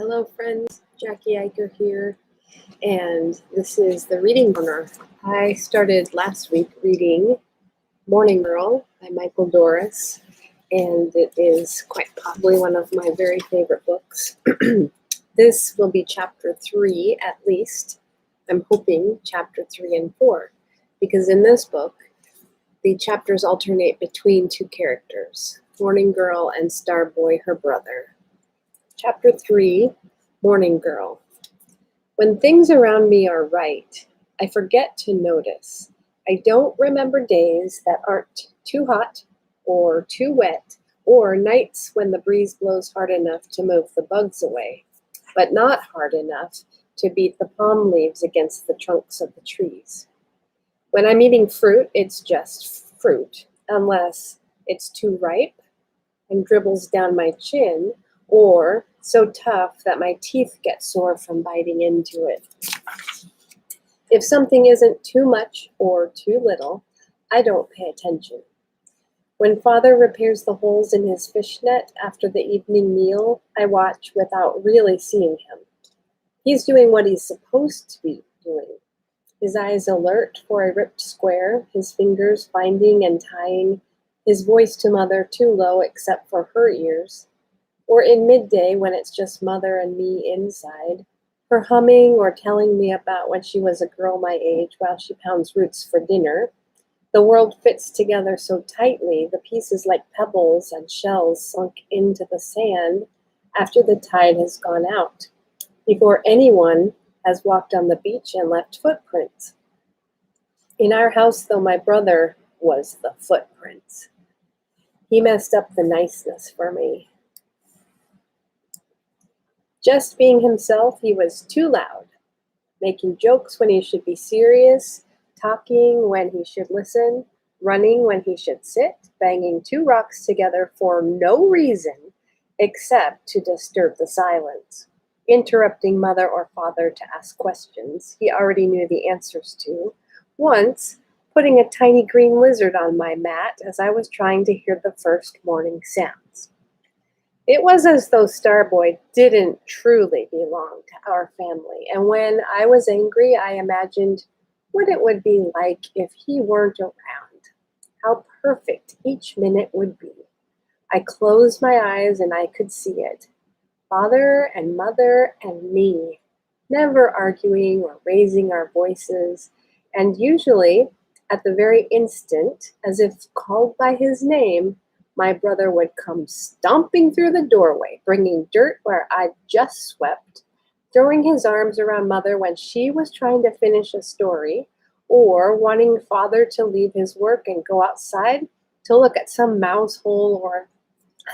Hello friends, Jackie here, and this is the Reading Corner. I started last week reading Morning Girl by Dorris, and it is quite possibly one of my very favorite books. This will be chapter 3 at least. I'm hoping chapter 3 and 4, because in this book, the chapters alternate between two characters, Morning Girl and Starboy, her brother. Chapter 3, Morning Girl. When things around me are right, I forget to notice. I don't remember days that aren't too hot or too wet, or nights when the breeze blows hard enough to move the bugs away, but not hard enough to beat the palm leaves against the trunks of the trees. When I'm eating fruit, it's just fruit, unless it's too ripe and dribbles down my chin, or so tough that my teeth get sore from biting into it. If something isn't too much or too little, I don't pay attention. When Father repairs the holes in his fishnet after the evening meal, I watch without really seeing him. He's doing what he's supposed to be doing. His eyes alert for a ripped square, his fingers finding and tying, his voice to Mother too low except for her ears. Or in midday when it's just Mother and me inside, her humming or telling me about when she was a girl my age while she pounds roots for dinner. The world fits together so tightly, the pieces like pebbles and shells sunk into the sand after the tide has gone out, before anyone has walked on the beach and left footprints. In our house, though, my brother was the footprints. He messed up the niceness for me. Just being himself, he was too loud, making jokes when he should be serious, talking when he should listen, running when he should sit, banging two rocks together for no reason except to disturb the silence, interrupting Mother or Father to ask questions he already knew the answers to, once putting a tiny green lizard on my mat as I was trying to hear the first morning sounds. It was as though Starboy didn't truly belong to our family, and when I was angry, I imagined what it would be like if he weren't around, how perfect each minute would be. I closed my eyes and I could see it. Father and Mother and me, never arguing or raising our voices, and usually, at the very instant, as if called by his name, my brother would come stomping through the doorway, bringing dirt where I'd just swept, throwing his arms around Mother when she was trying to finish a story, or wanting Father to leave his work and go outside to look at some mouse hole or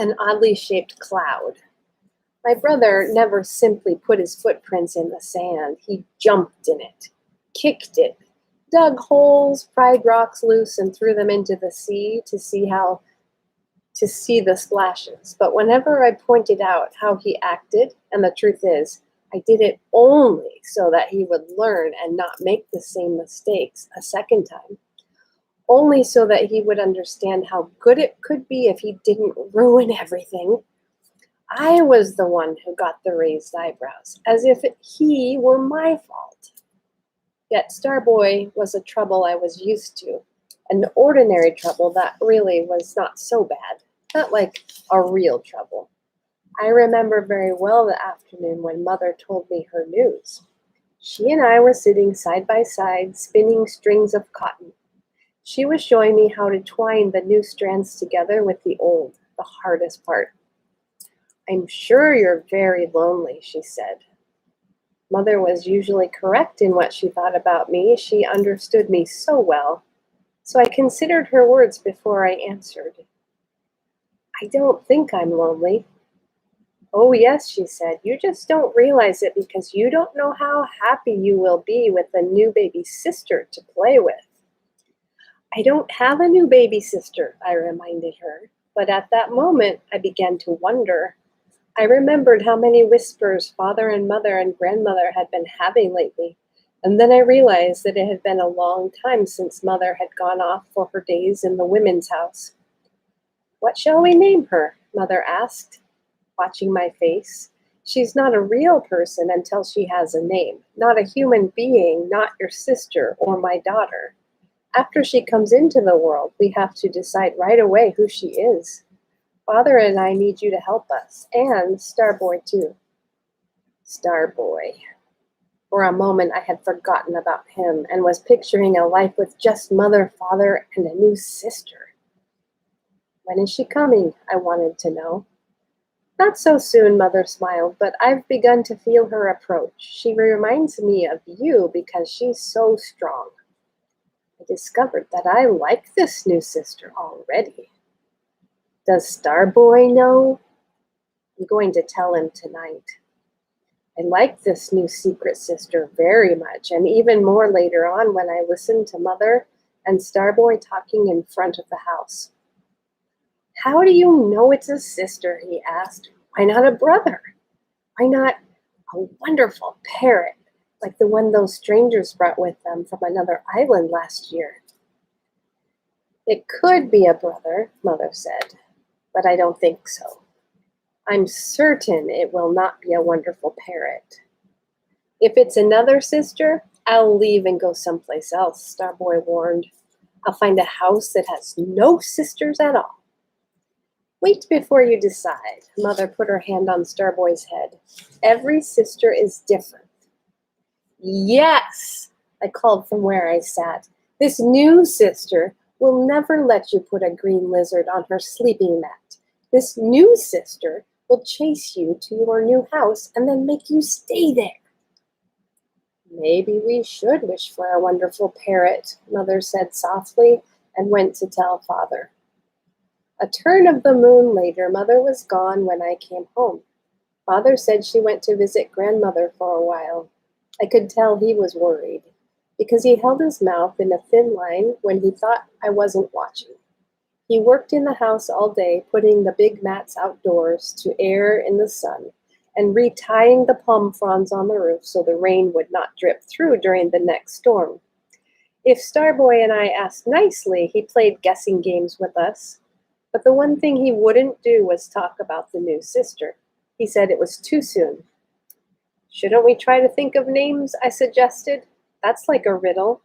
an oddly shaped cloud. My brother never simply put his footprints in the sand. He jumped in it, kicked it, dug holes, pried rocks loose, and threw them into the sea to see the splashes. But whenever I pointed out how he acted, and the truth is, I did it only so that he would learn and not make the same mistakes a second time. Only so that he would understand how good it could be if he didn't ruin everything. I was the one who got the raised eyebrows, as if he were my fault. Yet Starboy was a trouble I was used to, an ordinary trouble that really was not so bad, not like a real trouble. I remember very well the afternoon when Mother told me her news. She and I were sitting side by side, spinning strings of cotton. She was showing me how to twine the new strands together with the old, the hardest part. "I'm sure you're very lonely," she said. Mother was usually correct in what she thought about me. She understood me so well. So I considered her words before I answered. "I don't think I'm lonely." "Oh yes," she said. "You just don't realize it because you don't know how happy you will be with a new baby sister to play with." "I don't have a new baby sister," I reminded her. But at that moment, I began to wonder. I remembered how many whispers Father and Mother and Grandmother had been having lately, and then I realized that it had been a long time since Mother had gone off for her days in the women's house. "What shall we name her?" Mother asked, watching my face. She's not a real person until she has a name, not a human being, not your sister or my daughter. After she comes into the world, we have to decide right away who she is. Father and I need you to help us, and Starboy too. Starboy. For a moment, I had forgotten about him and was picturing a life with just mother, father, and a new sister. When is she coming? I wanted to know. Not so soon, Mother smiled, but I've begun to feel her approach. She reminds me of you because she's so strong. I discovered that I like this new sister already. Does Starboy know? I'm going to tell him tonight. I like this new secret sister very much, and even more later on when I listened to Mother and Starboy talking in front of the house. How do you know it's a sister? He asked. Why not a brother? Why not a wonderful parrot like the one those strangers brought with them from another island last year? It could be a brother, Mother said, but I don't think so. I'm certain it will not be a wonderful parrot. If it's another sister, I'll leave and go someplace else, Starboy warned. I'll find a house that has no sisters at all. Wait before you decide. Mother put her hand on Starboy's head. Every sister is different. Yes, I called from where I sat. This new sister will never let you put a green lizard on her sleeping mat. This new sister will chase you to your new house and then make you stay there. Maybe we should wish for a wonderful parrot, Mother said softly and went to tell Father. A turn of the moon later, Mother was gone when I came home. Father said she went to visit Grandmother for a while. I could tell he was worried, because he held his mouth in a thin line when he thought I wasn't watching. He worked in the house all day, putting the big mats outdoors to air in the sun, and retying the palm fronds on the roof so the rain would not drip through during the next storm. If Starboy and I asked nicely, he played guessing games with us. But the one thing he wouldn't do was talk about the new sister. He said it was too soon. Shouldn't we try to think of names? I suggested. That's like a riddle.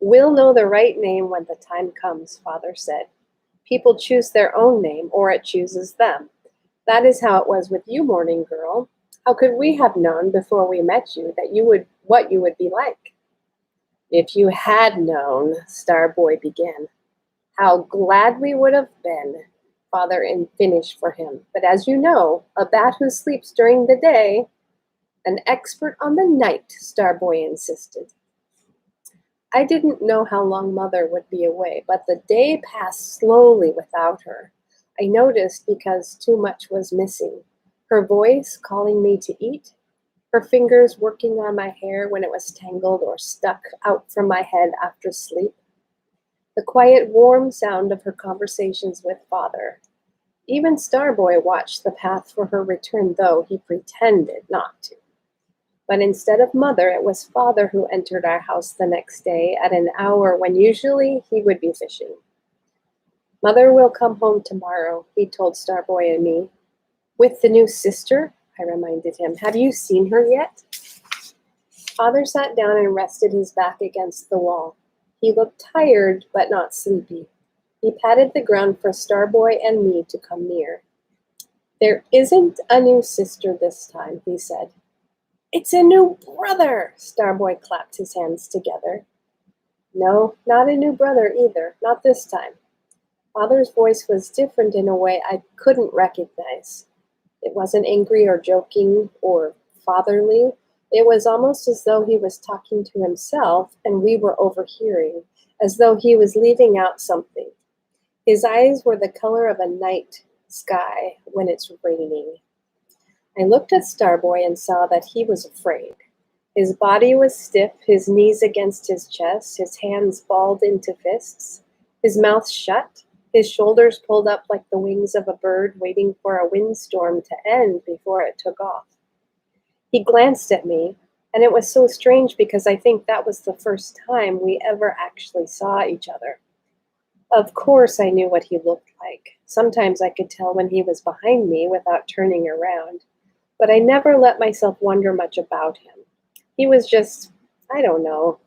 We'll know the right name when the time comes, Father said. People choose their own name, or it chooses them. That is how it was with you, Morning Girl. How could we have known before we met you that what you would be like? If you had known, Starboy began. How glad we would have been, Father finished for him. But as you know, a bat who sleeps during the day, an expert on the night, Starboy insisted. I didn't know how long Mother would be away, but the day passed slowly without her. I noticed because too much was missing. Her voice calling me to eat, her fingers working on my hair when it was tangled or stuck out from my head after sleep. The quiet, warm sound of her conversations with Father. Even Starboy watched the path for her return, though he pretended not to. But instead of Mother, it was Father who entered our house the next day at an hour when usually he would be fishing. Mother will come home tomorrow, he told Starboy and me. With the new sister, I reminded him. Have you seen her yet? Father sat down and rested his back against the wall. He looked tired, but not sleepy. He patted the ground for Starboy and me to come near. There isn't a new sister this time, he said. It's a new brother, Starboy clapped his hands together. No, not a new brother either, not this time. Father's voice was different in a way I couldn't recognize. It wasn't angry or joking or fatherly. It was almost as though he was talking to himself and we were overhearing, as though he was leaving out something. His eyes were the color of a night sky when it's raining. I looked at Starboy and saw that he was afraid. His body was stiff, his knees against his chest, his hands balled into fists, his mouth shut, his shoulders pulled up like the wings of a bird waiting for a windstorm to end before it took off. He glanced at me, and it was so strange because I think that was the first time we ever actually saw each other. Of course I knew what he looked like. Sometimes I could tell when he was behind me without turning around. But I never let myself wonder much about him. He was just, I don't know,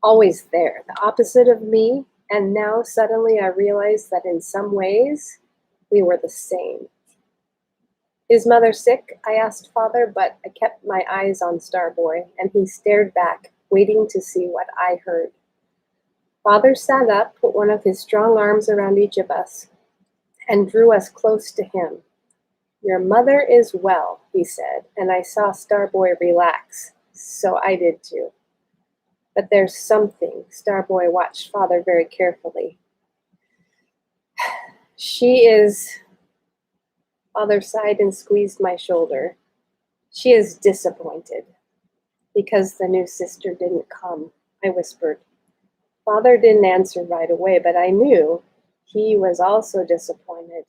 always there, the opposite of me. And now suddenly I realized that in some ways we were the same. Is mother sick? I asked father, but I kept my eyes on Starboy, and he stared back, waiting to see what I heard. Father sat up, put one of his strong arms around each of us, and drew us close to him. Your mother is well, he said, and I saw Starboy relax, so I did too. But there's something. Starboy watched father very carefully. She is. Father sighed and squeezed my shoulder. She is disappointed because the new sister didn't come, I whispered. Father didn't answer right away, but I knew he was also disappointed.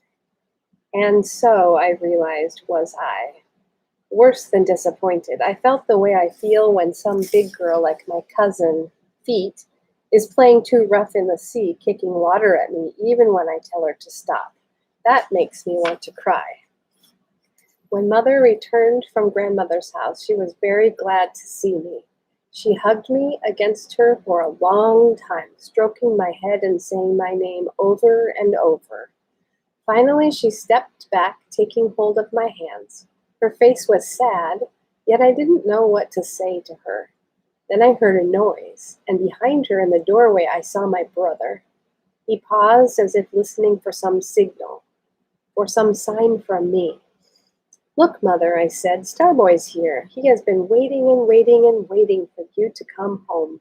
And so, I realized, was I. Worse than disappointed. I felt the way I feel when some big girl like my cousin, Feet, is playing too rough in the sea, kicking water at me, even when I tell her to stop. That makes me want to cry. When mother returned from grandmother's house, she was very glad to see me. She hugged me against her for a long time, stroking my head and saying my name over and over. Finally, she stepped back, taking hold of my hands. Her face was sad, yet I didn't know what to say to her. Then I heard a noise, and behind her in the doorway I saw my brother. He paused as if listening for some signal, or some sign from me. Look, mother, I said, Starboy's here. He has been waiting and waiting and waiting for you to come home.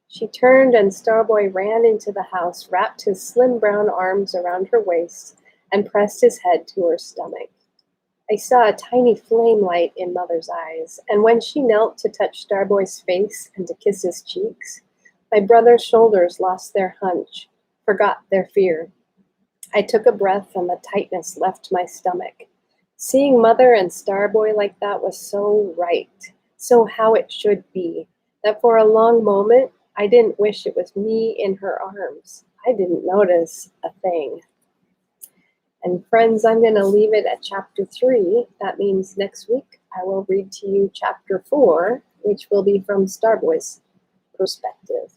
She turned and Starboy ran into the house, wrapped his slim brown arms around her waist, and pressed his head to her stomach. I saw a tiny flame light in mother's eyes, and when she knelt to touch Starboy's face and to kiss his cheeks, my brother's shoulders lost their hunch, forgot their fear. I took a breath and the tightness left my stomach. Seeing mother and Starboy like that was so right, so how it should be, that for a long moment I didn't wish it was me in her arms. I didn't notice a thing. And friends, I'm going to leave it at chapter 3. That means next week I will read to you chapter 4, which will be from Starboy's perspective.